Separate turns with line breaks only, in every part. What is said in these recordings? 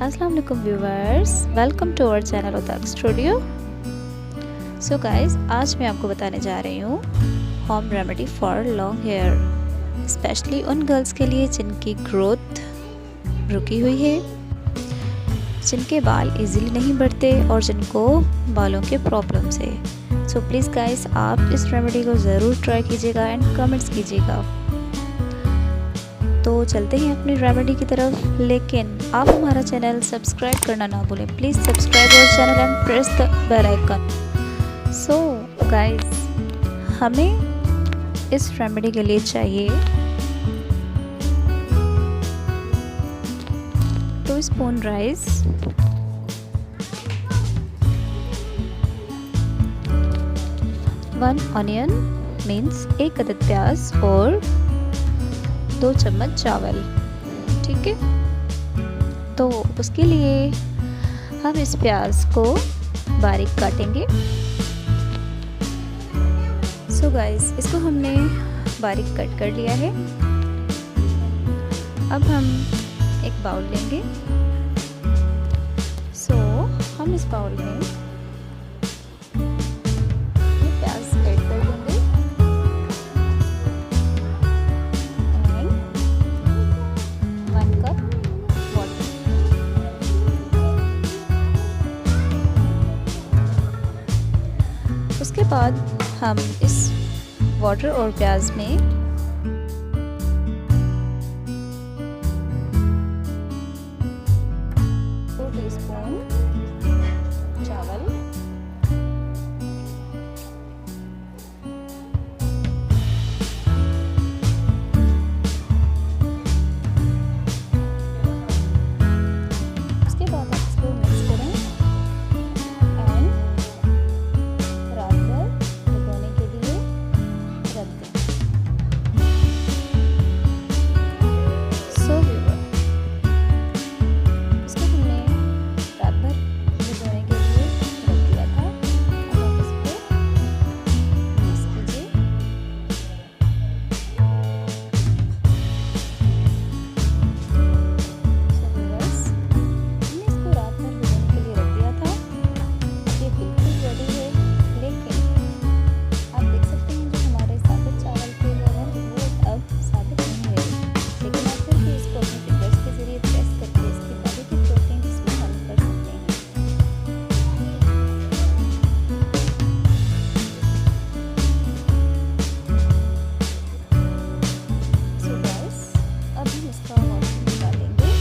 अस्सलाम वालेकुम viewers, welcome to our channel उताक स्टूडियो। सो गाइस, आज मैं आपको बताने जा रही हूँ home remedy for long hair, specially उन गर्ल्स के लिए जिनकी ग्रोथ रुकी हुई है, जिनके बाल इजीली नहीं बढ़ते और जिनको बालों के प्रॉब्लम्स है। सो प्लीज़ गाइस, आप इस रेमेडी को ज़रूर ट्राई कीजिएगा एंड कमेंट्स कीजिएगा। तो चलते हैं अपनी रेमेडी की तरफ, लेकिन आप हमारा चैनल सब्सक्राइब करना ना भूलें। Please subscribe our channel and press the bell icon. So guys, हमें इस रेमेडी के लिए चाहिए 2 स्पून राइस, 1 ऑनियन मीन्स 1 अदद प्याज और 2 चम्मच चावल। ठीक है, तो उसके लिए हम इस प्याज को बारीक काटेंगे। सो गाइस, इसको हमने बारीक कट कर लिया है। अब हम एक बाउल लेंगे। सो हम इस बाउल में प्याज ऐड कर देंगे एंड 1 कप वाटर। उसके बाद हम इस वाटर और प्याज में 2 टीस्पून चावल, उसके बाद आप इसको मिक्स करें एंड रात भर भिगोने के लिए रख दें। सो व्यूअर, इसको हमने रात भर भिगोने के लिए रख दिया था। अब आप इसको मिक्स कीजिए। सो व्यूअर्स, हमने इसको रात भर भिगोने के लिए रख दिया था। ये बिल्कुल रेडी है, लेकिन आप देख सकते हैं जो हमारे साबुत चावल के जो हैं वो अब साबुत नहीं रहे, लेकिन आप फिर भी इसको अपने फिंगर्स के ज़रिए प्रेस करके इसकी बॉडी की प्रोटीन इसमें हम कर सकते हैं। सो गाइस, अब हम इसका वाटर निकालेंगे।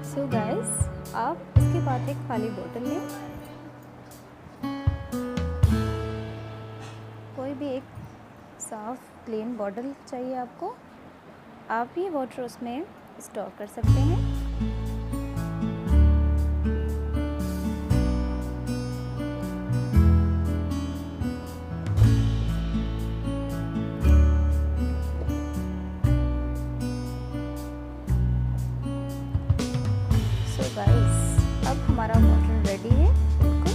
सो गाइस, आप इसके बाद एक खाली बोतल लें, कोई भी एक साफ प्लेन बॉटल चाहिए आपको। आप ये वाटर उसमें स्टोर कर सकते हैं। सो गाइस, अब हमारा वाटर रेडी है बिल्कुल।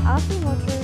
आप ये वाटर